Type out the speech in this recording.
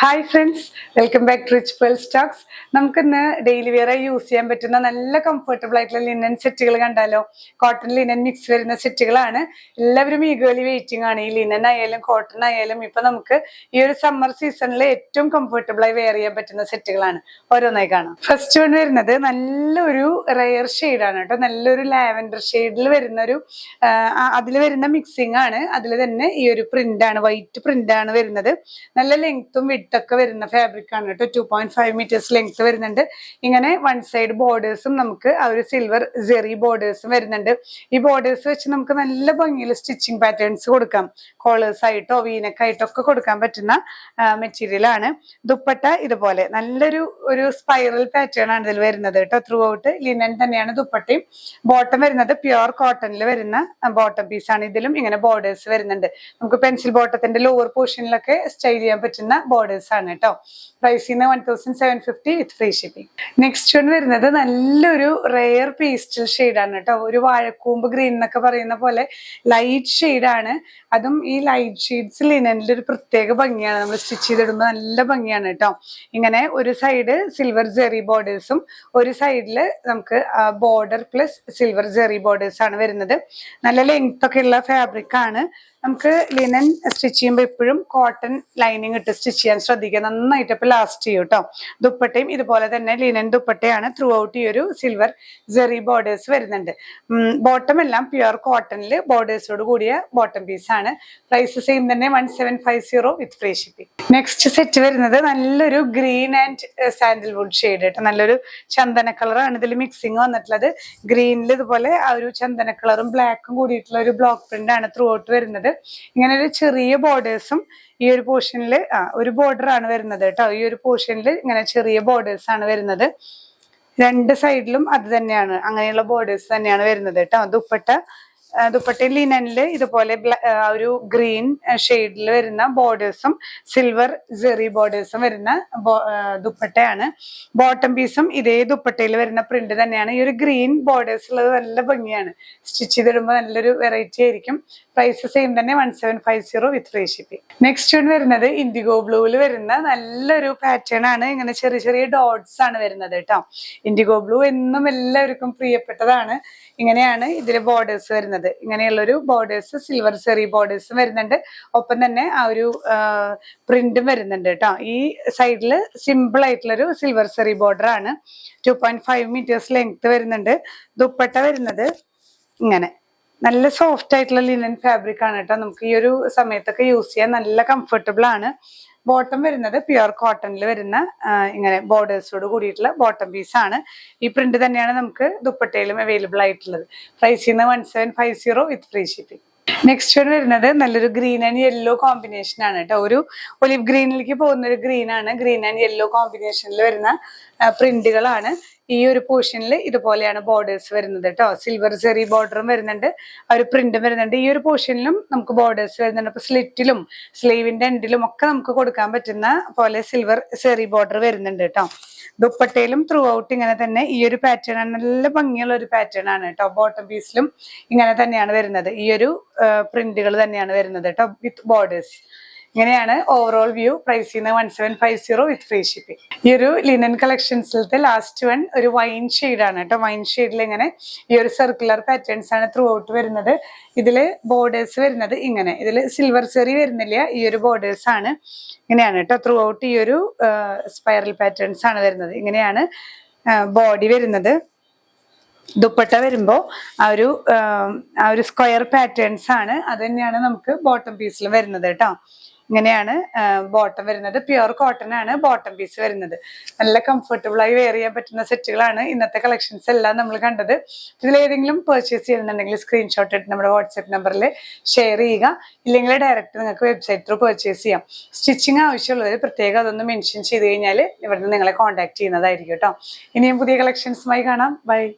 Hi friends, welcome back to rich pearl stocks. നമുക്കിന്ന് daily wear use ചെയ്യാൻ പറ്റുന്ന നല്ല കംഫർട്ടബിൾ ആയിട്ടുള്ള ലിനൻ സെറ്റുകൾ കണ്ടാലോ. കോട്ടൺ ലിനൻ മിക്സ് വരുന്ന സെറ്റുകളാണ്. എല്ലാവരും ഈഗർലി വെയിറ്റിംഗ് ആണ്. ഈ ലിനൻ ആയാലും കോട്ടൺ ആയാലും ഇപ്പൊ നമുക്ക് ഈ ഒരു സമ്മർ സീസണിൽ ഏറ്റവും കംഫർട്ടബിൾ ആയി വെയർ ചെയ്യാൻ പറ്റുന്ന സെറ്റുകളാണ്. ഓരോന്നായി കാണാം. ഫസ്റ്റ് വൺ വരുന്നത് നല്ലൊരു റെയർ ഷെയ്ഡാണ് കേട്ടോ. നല്ലൊരു ലാവൻഡർ ഷെയ്ഡിൽ വരുന്ന ഒരു അതിൽ വരുന്ന മിക്സിംഗ് ആണ്. അതിൽ തന്നെ ഈ ഒരു പ്രിന്റ് ആണ്, വൈറ്റ് പ്രിന്റ് ആണ് വരുന്നത്. നല്ല ലെങ്ത്തും വിഡ്ത്തൊക്കെ വരുന്ന ഫാബ്രിക് ആണ് കേട്ടോ. 2.5 മീറ്റേഴ്സ് ലെങ്ത് വരുന്നുണ്ട്. ഇങ്ങനെ വൺ സൈഡ് ബോർഡേഴ്സും നമുക്ക് ആ ഒരു സിൽവർ ജെറി ബോർഡേഴ്സും വരുന്നുണ്ട്. ഈ ബോർഡേഴ്സ് വെച്ച് നമുക്ക് നല്ല ഭംഗിയിൽ സ്റ്റിച്ചിങ് പാറ്റേൺസ് കൊടുക്കാം. കോളേഴ്സ് ആയിട്ടോ വീനക്കായിട്ടോ ഒക്കെ കൊടുക്കാൻ പറ്റുന്ന മെറ്റീരിയൽ ആണ്. ദുപ്പട്ട ഇതുപോലെ നല്ലൊരു സ്പൈറൽ പാറ്റേൺ ആണ് ഇതിൽ വരുന്നത് കേട്ടോ. ത്രൂ ഔട്ട് ലിനൻ തന്നെയാണ് ദുപ്പട്ടയും. ബോട്ടം വരുന്നത് പ്യുവർ കോട്ടണിൽ വരുന്ന ബോട്ടം പീസ് ആണ്. ഇതിലും ഇങ്ങനെ ബോർഡേഴ്സ് വരുന്നുണ്ട്. നമുക്ക് പെൻസിൽ ബോട്ടത്തിന്റെ ലോവർ പോർഷനിലൊക്കെ സ്റ്റൈൽ ചെയ്യാൻ പറ്റുന്ന ബോർഡേഴ്സ് ആണ് കേട്ടോ. പ്രൈസിന് 1750 with free shipping. Next one വരുന്നത് നല്ലൊരു റെയർ പേസ്റ്റൽ ഷെയ്ഡാണ് കേട്ടോ. ഒരു വാഴക്കൂമ്പ് ഗ്രീൻ എന്നൊക്കെ പറയുന്ന പോലെ ലൈറ്റ് ഷെയ്ഡാണ്. അതും ഈ ലൈറ്റ് ഷെയ്ഡ്സ് ലിനനിൽ ഒരു പ്രത്യേക ഭംഗിയാണ്. നമ്മൾ സ്റ്റിച്ച് ചെയ്തിടുമ്പോൾ നല്ല ഭംഗിയാണ് കേട്ടോ. ഇങ്ങനെ ഒരു സൈഡ് സിൽവർ ജെറി ബോർഡേഴ്സും ഒരു സൈഡില് നമുക്ക് border plus silver Jerry borders ആണ് വരുന്നത്. നല്ല ലെങ്ത് ഒക്കെ ഉള്ള ഫാബ്രിക് ആണ്. നമുക്ക് ലിനൻ സ്റ്റിച്ച് ചെയ്യുമ്പോൾ എപ്പോഴും കോട്ടൺ ലൈനിങ് ഇട്ട് സ്റ്റിച്ച് ചെയ്യാൻ ശ്രദ്ധിക്കുക. നന്നായിട്ട് ഇപ്പൊ ലാസ്റ്റ് ചെയ്യും കേട്ടോ. ദുപ്പട്ടയും ഇതുപോലെ തന്നെ ലിനൻ ദുപ്പട്ടയാണ്. ത്രൂ ഔട്ട് ഈ ഒരു സിൽവർ ജെറി ബോർഡേഴ്സ് വരുന്നുണ്ട്. ബോട്ടം എല്ലാം പ്യുവർ കോട്ടണിൽ ബോർഡേഴ്സോട് കൂടിയ ബോട്ടം പീസ് ആണ്. പ്രൈസ് സെയിം തന്നെ 1750 with free shipping. Next set വരുന്നത് നല്ലൊരു ഗ്രീൻ ആൻഡ് സാൻഡൽവുഡ് ഷെയ്ഡ് കേട്ടോ. നല്ലൊരു ചന്ദന കളറാണ് ഇതിൽ മിക്സിങ് വന്നിട്ടുള്ളത്. ഗ്രീനിൽ ഇതുപോലെ ആ ഒരു ചന്ദന കളറും ബ്ലാക്കും കൂടിയിട്ടുള്ള ഒരു ബ്ലോക്ക് പ്രിന്റ് ആണ് ത്രൂ ഔട്ട് വരുന്നത്. ഇങ്ങനെ ഒരു ചെറിയ ബോർഡേഴ്സും ഈ ഒരു പോർഷനിൽ ഒരു ബോർഡർ ആണ് വരുന്നത് കേട്ടോ. ഈ ഒരു പോർഷനിൽ ഇങ്ങനെ ചെറിയ ബോർഡേഴ്സ് ആണ് വരുന്നത്. രണ്ട് സൈഡിലും അത് തന്നെയാണ്, അങ്ങനെയുള്ള ബോർഡേഴ്സ് തന്നെയാണ് വരുന്നത് കേട്ടോ. ദുപ്പട്ട ലിനനില് ഇതുപോലെ ഒരു ഗ്രീൻ ഷെയ്ഡിൽ വരുന്ന ബോർഡേഴ്സും സിൽവർ ജെറി ബോർഡേഴ്സും വരുന്ന ദുപ്പട്ടയാണ്. ബോട്ടം പീസും ഇതേ ദുപ്പട്ടയിൽ വരുന്ന പ്രിന്റ് തന്നെയാണ്. ഈ ഒരു ഗ്രീൻ ബോർഡേഴ്സ് ഉള്ളത് നല്ല ഭംഗിയാണ്. സ്റ്റിച്ച് ചെയ്തിടുമ്പോൾ നല്ലൊരു വെറൈറ്റി ആയിരിക്കും. പ്രൈസ് സെയിം തന്നെ 1750 with free shipping. Next one വരുന്നത് ഇൻഡിഗോ ബ്ലൂവിൽ വരുന്ന നല്ലൊരു പാറ്റേൺ ആണ്. ഇങ്ങനെ ചെറിയ ചെറിയ ഡോട്ട്സ് ആണ് വരുന്നത് കേട്ടോ. ഇൻഡിഗോ ബ്ലൂ എന്നും എല്ലാവർക്കും പ്രിയപ്പെട്ടതാണ്. ഇങ്ങനെയാണ് ഇതിലെ ബോർഡേഴ്സ് വരുന്നത്. ഇങ്ങനെയുള്ളൊരു ബോർഡേഴ്സ് സിൽവർ സെറി ബോർഡേഴ്സും വരുന്നുണ്ട്. ഒപ്പം തന്നെ ആ ഒരു പ്രിന്റും വരുന്നുണ്ട് കേട്ടോ. ഈ സൈഡില് സിമ്പിൾ ആയിട്ടുള്ളൊരു സിൽവർ സെറി ബോർഡർ ആണ്. 2.5 മീറ്റേഴ്സ് ലെങ്ത് വരുന്നുണ്ട്. ദുപ്പട്ട വരുന്നത് ഇങ്ങനെ നല്ല സോഫ്റ്റ് ആയിട്ടുള്ള ലിനൻ ഫാബ്രിക് ആണ് കേട്ടോ. നമുക്ക് ഈ ഒരു സമയത്തൊക്കെ യൂസ് ചെയ്യാൻ നല്ല കംഫർട്ടബിൾ ആണ്. ബോട്ടം വരുന്നത് പ്യുവർ കോട്ടണിൽ വരുന്ന ഇങ്ങനെ ബോർഡേഴ്സോട് കൂടിയിട്ടുള്ള ബോട്ടം പീസ് ആണ്. ഈ പ്രിന്റ് തന്നെയാണ് നമുക്ക് ദുപ്പട്ടയിലും അവൈലബിൾ ആയിട്ടുള്ളത്. പ്രൈസിന് 1750 with free shipping. Next one വരുന്നത് നല്ലൊരു ഗ്രീൻ ആൻഡ് യെല്ലോ കോമ്പിനേഷൻ ആണ് കേട്ടോ. ഒരു ഒലിവ് ഗ്രീനിലേക്ക് പോകുന്ന ഒരു ഗ്രീൻ ആണ്. ഗ്രീൻ ആൻഡ് യെല്ലോ കോമ്പിനേഷനിൽ വരുന്ന പ്രിന്റുകളാണ്. ഈ ഒരു പോർഷനിൽ ഇതുപോലെയാണ് ബോർഡേഴ്സ് വരുന്നത് കേട്ടോ. സിൽവർ ജെറി ബോർഡറും വരുന്നുണ്ട്, ആ ഒരു പ്രിന്റും വരുന്നുണ്ട്. ഈ ഒരു പോർഷനിലും നമുക്ക് ബോർഡേഴ്സ് വരുന്നുണ്ട്. അപ്പൊ സ്ലിറ്റിലും സ്ലീവിന്റെ എൻഡിലും ഒക്കെ നമുക്ക് കൊടുക്കാൻ പറ്റുന്ന പോലെ സിൽവർ ജെറി ബോർഡർ വരുന്നുണ്ട് കേട്ടോ. ദുപ്പട്ടയിലും ത്രൂ ഔട്ട് ഇങ്ങനെ തന്നെ ഈ ഒരു പാറ്റേൺ ആണ്. നല്ല ഭംഗിയുള്ള ഒരു പാറ്റേൺ ആണ് കേട്ടോ. ബോട്ടം പീസിലും ഇങ്ങനെ തന്നെയാണ് വരുന്നത്. ഈ ഒരു പ്രിന്റുകൾ തന്നെയാണ് വരുന്നത് കേട്ടോ വിത്ത് ബോർഡേഴ്സ്. ഇങ്ങനെയാണ് ഓവറോൾ വ്യൂ. പ്രൈസിന് 1750 വിത്ത് ഫ്രീ ഷിപ്പിംഗ്. ഈ ഒരു ലിനൻ കളക്ഷൻസിലത്തെ ലാസ്റ്റ് വൺ ഒരു വൈൻ ഷെയ്ഡാണ് കേട്ടോ. വൈൻ ഷെയ്ഡിൽ ഇങ്ങനെ ഈ ഒരു സർക്കുലർ പാറ്റേൺസ് ആണ് ത്രൂ ഔട്ട് വരുന്നത്. ഇതില് ബോർഡേഴ്സ് വരുന്നത് ഇങ്ങനെ, ഇതില് സിൽവർ സെറി വരുന്നില്ല, ഈ ഒരു ബോർഡേഴ്സ് ആണ്. ഇങ്ങനെയാണ് കേട്ടോ ത്രൂ ഔട്ട് ഈ ഒരു സ്പൈറൽ പാറ്റേൺസ് ആണ് വരുന്നത്. ഇങ്ങനെയാണ് ബോഡി വരുന്നത്. ദുപ്പട്ട വരുമ്പോൾ ആ ഒരു സ്ക്വയർ പാറ്റേൺസ് ആണ്. അത് തന്നെയാണ് നമുക്ക് ബോട്ടം പീസിൽ വരുന്നത് കേട്ടോ. ഇങ്ങനെയാണ് ബോട്ടം വരുന്നത്. പ്യുവർ കോട്ടൺ ആണ് ബോട്ടം പീസ് വരുന്നത്. നല്ല കംഫർട്ടബിൾ ആയി വെയർ ചെയ്യാൻ പറ്റുന്ന സെറ്റുകളാണ് ഇന്നത്തെ കളക്ഷൻസ് എല്ലാം നമ്മൾ കണ്ടത്. ഇതിലേതെങ്കിലും പർച്ചേസ് ചെയ്യുന്നുണ്ടെങ്കിൽ സ്ക്രീൻഷോട്ട് എടുത്ത് നമ്മുടെ വാട്സ്ആപ്പ് നമ്പറിൽ ഷെയർ ചെയ്യുക. ഇല്ലെങ്കിൽ ഡയറക്റ്റ് നിങ്ങൾക്ക് വെബ്സൈറ്റ് ത്രൂ പർച്ചേസ് ചെയ്യാം. സ്റ്റിച്ചിങ് ആവശ്യമുള്ളവർ പ്രത്യേകം അതൊന്ന് മെൻഷൻ ചെയ്ത് കഴിഞ്ഞാൽ ഇവിടുന്ന് നിങ്ങളെ കോൺടാക്ട് ചെയ്യുന്നതായിരിക്കും കേട്ടോ. ഇനിയും പുതിയ കളക്ഷൻസുമായി കാണാം. ബൈ.